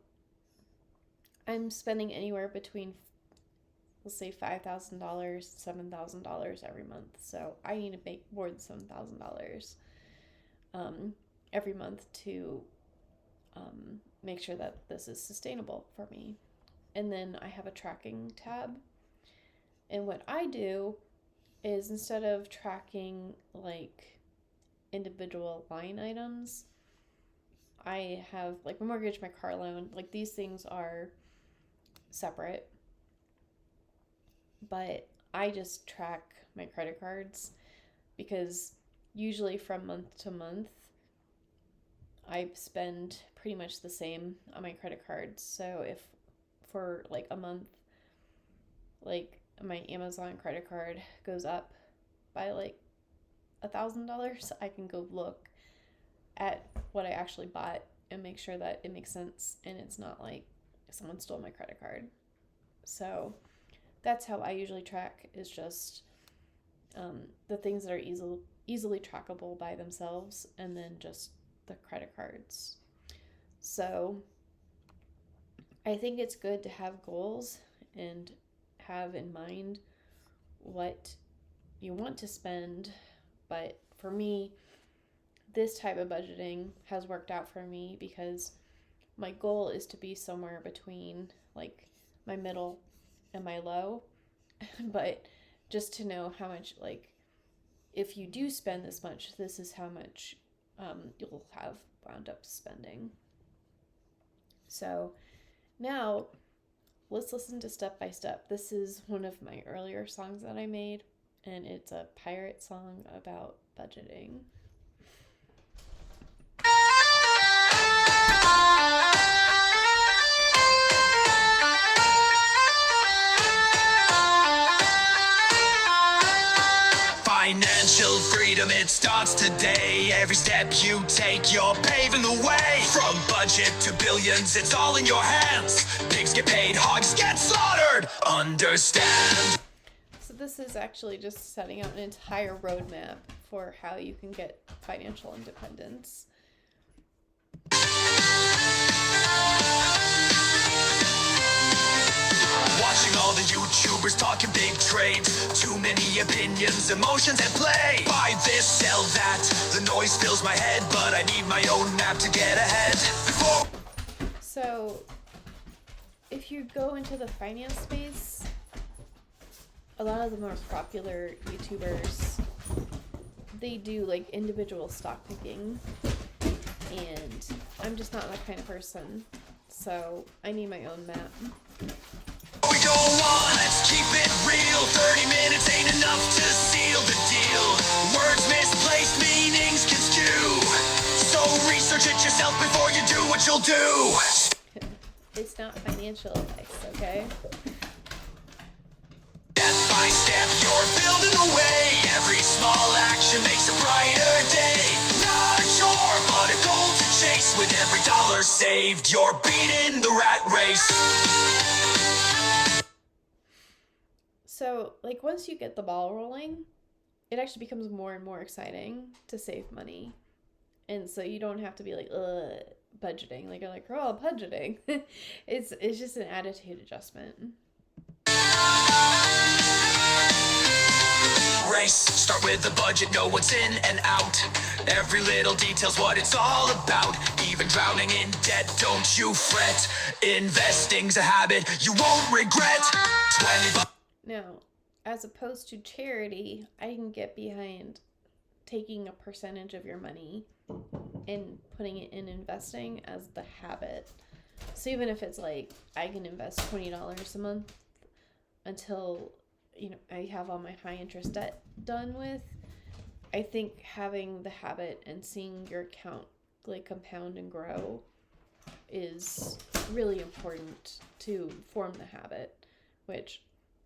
I'm spending anywhere between, let's say, $5,000, $7,000 every month. So I need to make more than $7,000 every month to make sure that this is sustainable for me. And then I have a tracking tab. And what I do is instead of tracking like individual line items, I have like my mortgage, my car loan, like these things are separate. But I just track my credit cards because usually from month to month, I spend pretty much the same on my credit cards. So if for like a month, like my Amazon credit card goes up by like $1,000, I can go look at what I actually bought and make sure that it makes sense and it's not like someone stole my credit card. So that's how I usually track, is just the things that are easily trackable by themselves, and then just the credit cards. So I think it's good to have goals and have in mind what you want to spend. But for me, this type of budgeting has worked out for me because my goal is to be somewhere between like my middle and my low. But just to know how much, like, if you do spend this much, this is how much you'll have wound up spending. So now let's listen to Step by Step. This is one of my earlier songs that I made, and it's a pirate song about budgeting. Financial freedom, it starts today. Every step you take, you're paving the way. From budget to billions, it's all in your hands. Pigs get paid, hogs get slaughtered. Understand? So this is actually just setting out an entire roadmap for how you can get financial independence. Watching all the YouTubers talking big trade. Too many opinions, emotions at play. Buy this, sell that. The noise fills my head, but I need my own map to get ahead. Before So if you go into the finance space, a lot of the more popular YouTubers, they do like individual stock picking, and I'm just not that kind of person, so I need my own map. we go on, let's keep it real. 30 minutes ain't enough to seal the deal. Words misplaced, meanings construe. So research it yourself before you do what you'll do. It's not financial advice, okay? Step by step, you're building a way. Every small action makes a brighter day. Not a chore, but a goal to chase. With every dollar saved, you're beating the rat race. So, like, once you get the ball rolling, it actually becomes more and more exciting to save money. And so you don't have to be like, budgeting. Like, you're like, oh, budgeting. It's just an attitude adjustment. Race, start with the budget, know what's in and out. Every little detail's what it's all about. Even drowning in debt, don't you fret. Investing's a habit you won't regret. 20 Now, as opposed to charity, I can get behind taking a percentage of your money and putting it in investing as the habit. So even if it's like, I can invest $20 a month until, I have all my high interest debt done with, I think having the habit and seeing your account like compound and grow is really important to form the habit, which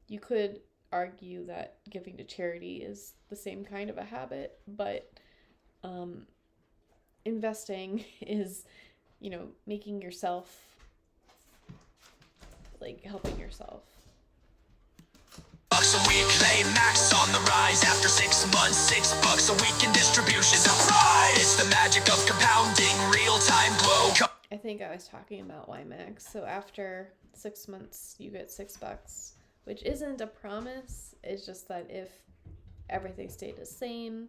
you could argue that giving to charity is the same kind of a habit, but investing is, making yourself, like, helping yourself. Bucks a week, they max on the rise. After 6 months, $6 a week in distribution. Surprise! It's the magic of compounding, real-time glow. I think I was talking about YMAX. So after 6 months, you get $6, which isn't a promise. It's just that if everything stayed the same,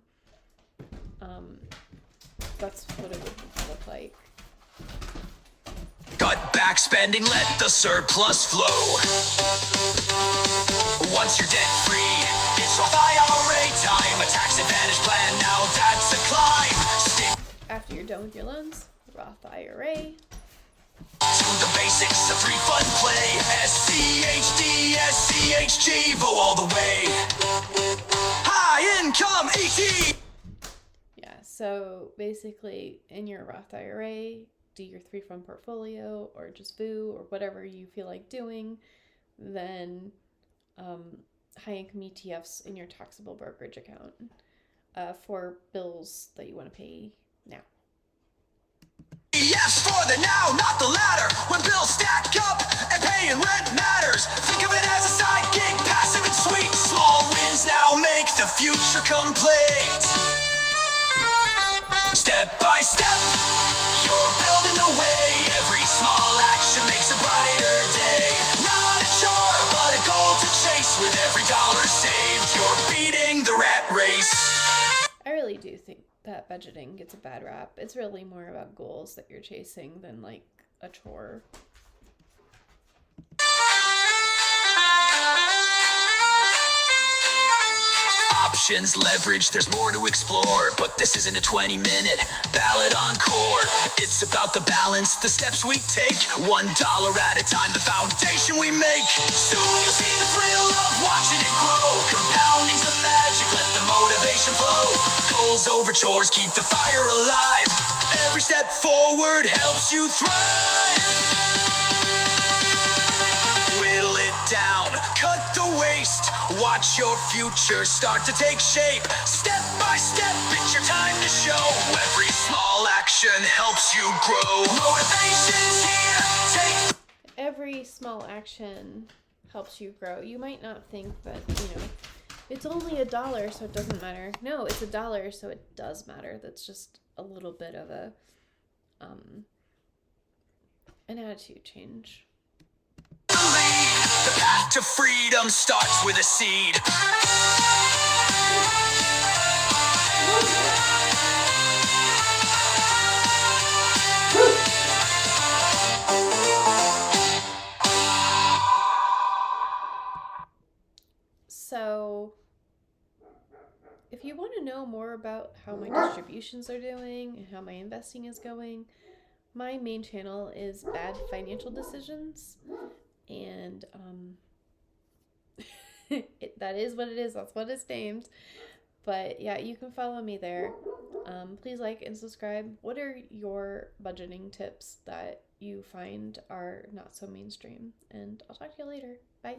that's what it would look like. Cut back spending, let the surplus flow. Once you're debt free, it's Roth IRA time. A tax advantage plan, now that's a climb. Stick After you're done with your loans, Roth IRA. to the basics of free fund play. SCHD, SCHG, vote all the way. High income ET. Yeah, so basically in your Roth IRA, do your 3-fund portfolio or just VOO or whatever you feel like doing. Then high income ETFs in your taxable brokerage account for bills that you want to pay now. Yes, for the now, not the latter. When bills stack up and paying rent matters. Think of it as a side gig, passive and sweet. Small wins now make the future complete. Step by step, you're building the way. Every small action makes a brighter day. Not a chore, but a goal to chase. With every dollar saved, you're beating the rat race. I really do think that budgeting gets a bad rap. It's really more about goals that you're chasing than like a chore. Options, leverage, there's more to explore. But this isn't a 20-minute ballad encore. It's about the balance, the steps we take. $1 at a time, the foundation we make. Soon you'll see the thrill of watching it grow. Compounding's the magic, let the motivation flow. Goals over chores, keep the fire alive. Every step forward helps you thrive. Whittle it down, cut the waste. Watch your future start to take shape. Step by step, it's your time to show. Every small action helps you grow. Motivation's here, take. Every small action helps you grow. You might not think that, it's only $1, so it doesn't matter. No, it's $1, so it does matter. That's just a little bit of an attitude change. The path to freedom starts with a seed. So, if you want to know more about how my distributions are doing and how my investing is going, my main channel is Bad Financial Decisions. And that is what it is. That's what it's named. But yeah, you can follow me there. Please like and subscribe. What are your budgeting tips that you find are not so mainstream? And I'll talk to you later. Bye.